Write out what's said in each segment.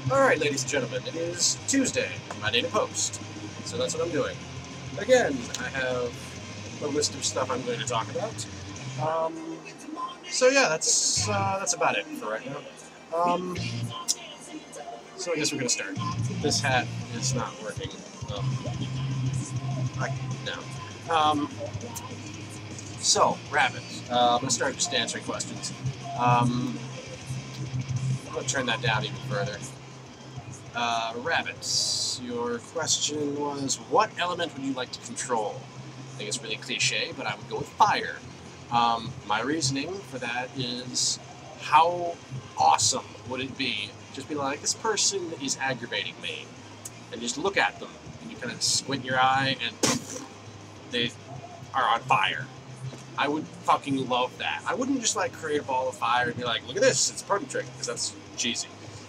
Alright, ladies and gentlemen, it is Tuesday, my day to post. So that's what I'm doing. Again, I have a list of stuff I'm going to talk about. So yeah, that's about it for right now. So I guess we're going to start. This hat is not working. No. So, rabbits. I'm going to start just answering questions. I'm going to turn that down even further. Rabbits, your question was, what element would you like to control? I think it's really cliche, but I would go with fire. My reasoning for that is, how awesome would it be? Just be like, this person is aggravating me. And just look at them, and you kind of squint your eye, and they are on fire. I would fucking love that. I wouldn't just like create a ball of fire and be like, look at this, it's a party trick, because that's cheesy.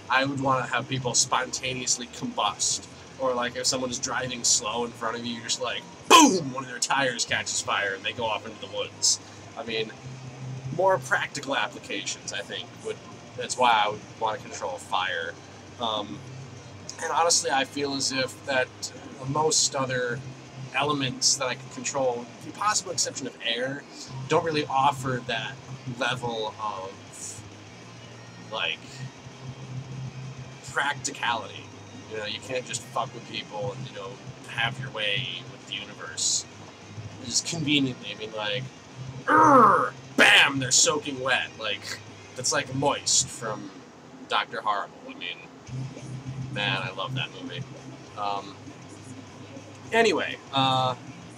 I would want to have people spontaneously combust. Or like if someone is driving slow in front of you, you're just like, boom, one of their tires catches fire and they go off into the woods. I mean, more practical applications, I think, that's why I would want to control fire. And honestly, I feel as if that most other elements that I can control, with the possible exception of air, don't really offer that level of, like, practicality. You know, you can't just fuck with people and, you know, have your way with the universe. Just conveniently, I mean, like, bam, they're soaking wet. Like, that's like Moist from Dr. Horrible. I mean, man, I love that movie. Anyway,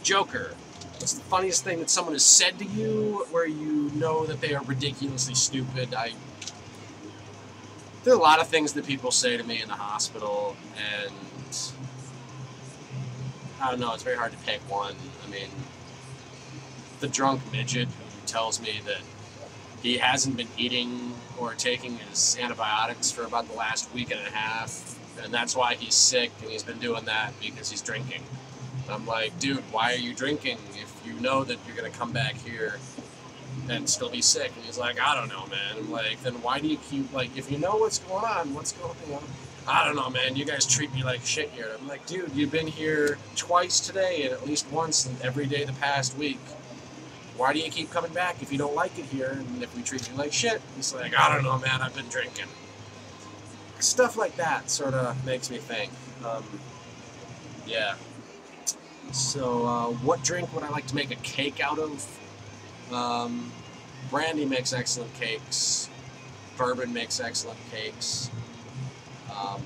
Joker. What's the funniest thing that someone has said to you where you know that they are ridiculously stupid? There are a lot of things that people say to me in the hospital, and I don't know, it's very hard to pick one. I mean, the drunk midget who tells me that he hasn't been eating or taking his antibiotics for about the last week and a half, and that's why he's sick, and he's been doing that because he's drinking. And I'm like, dude, why are you drinking if you know that you're going to come back here and still be sick? And he's like, I don't know, man. I'm like, then why do you keep, like, if you know what's going on, I don't know, man, you guys treat me like shit here. I'm like, dude, you've been here twice today and at least once every day the past week. Why do you keep coming back if you don't like it here and if we treat you like shit? He's like, I don't know, man, I've been drinking. Stuff like that sort of makes me think. Yeah. So, what drink would I like to make a cake out of? Brandy makes excellent cakes. Bourbon makes excellent cakes. I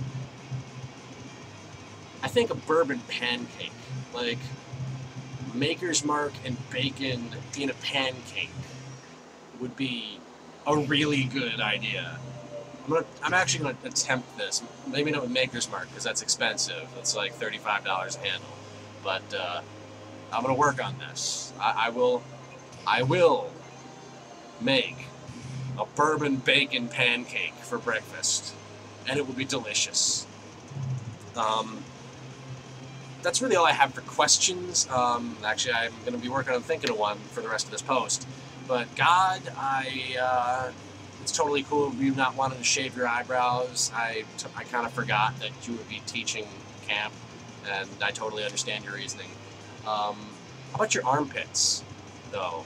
think a bourbon pancake, like Maker's Mark and bacon in a pancake, would be a really good idea. I'm actually going to attempt this. Maybe not with Maker's Mark, because that's expensive. It's like $35 a handle. But I'm going to work on this. I will make a bourbon bacon pancake for breakfast, and it will be delicious. That's really all I have for questions. Actually, I'm going to be working on thinking of one for the rest of this post. But God, it's totally cool of you not wanting to shave your eyebrows. I kind of forgot that you would be teaching camp, and I totally understand your reasoning. How about your armpits, though?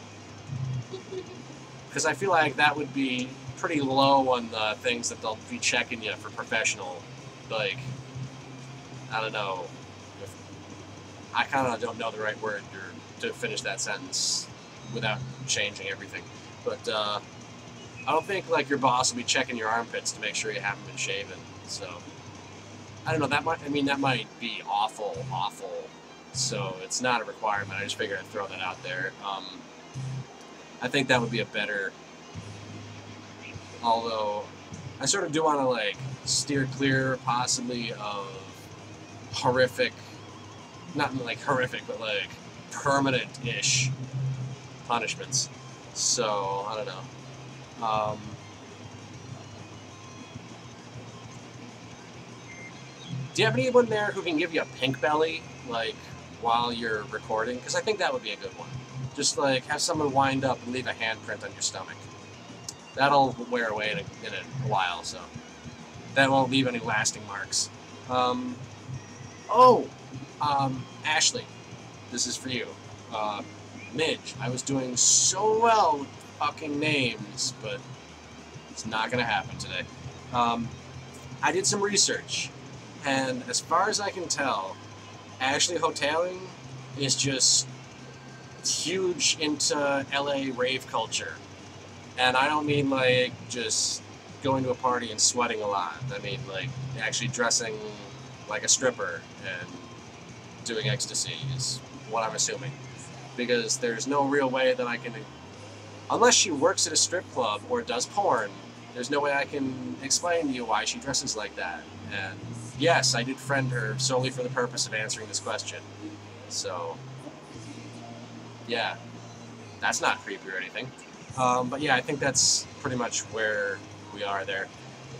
Because I feel like that would be pretty low on the things that they'll be checking you for professional. Like, I don't know. I kind of don't know the right word to finish that sentence without changing everything. But I don't think like your boss will be checking your armpits to make sure you haven't been shaven. So I don't know. That might be awful. So it's not a requirement. I just figured I'd throw that out there. I think that would be a better. Although I sort of do want to like steer clear, possibly of horrific, not like horrific, but like permanent-ish punishments. So I don't know. Do you have anyone there who can give you a pink belly, like, while you're recording? Because I think that would be a good one. Just, like, have someone wind up and leave a handprint on your stomach. That'll wear away in a while, so that won't leave any lasting marks. Ashley, this is for you. Midge, I was doing so well with fucking names, but it's not going to happen today. I did some research. And as far as I can tell, Ashley Hoteling is just huge into LA rave culture. And I don't mean like just going to a party and sweating a lot. I mean like actually dressing like a stripper and doing ecstasy is what I'm assuming. Because there's no real way that I can, unless she works at a strip club or does porn, there's no way I can explain to you why she dresses like that. And yes, I did friend her solely for the purpose of answering this question. So, yeah, that's not creepy or anything. But yeah, I think that's pretty much where we are there.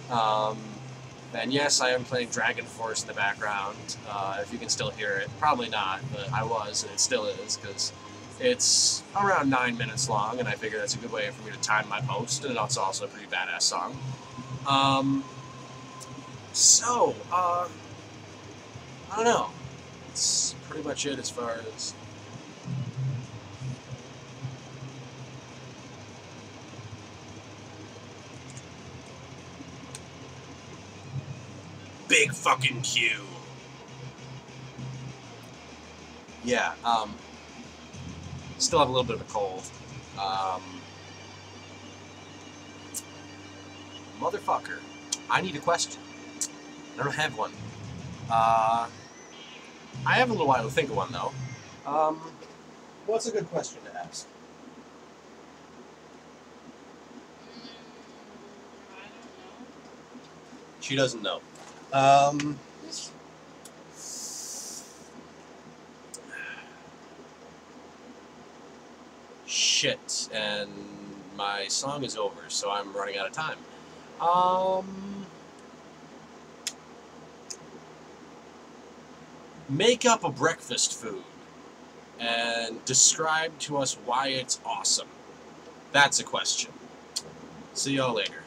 And yes, I am playing Dragon Force in the background. If you can still hear it, probably not, but I was, and it still is, because it's around 9 minutes long, and I figure that's a good way for me to time my post, and it's also a pretty badass song. I don't know. That's pretty much it as far as... Big fucking Q. Yeah, still have a little bit of a cold. Motherfucker. I need a question. I don't have one. I have a little while to think of one, though. What's a good question to ask? She doesn't know. Shit, and my song is over, so I'm running out of time. Make up a breakfast food and describe to us why it's awesome. That's a question. See y'all later.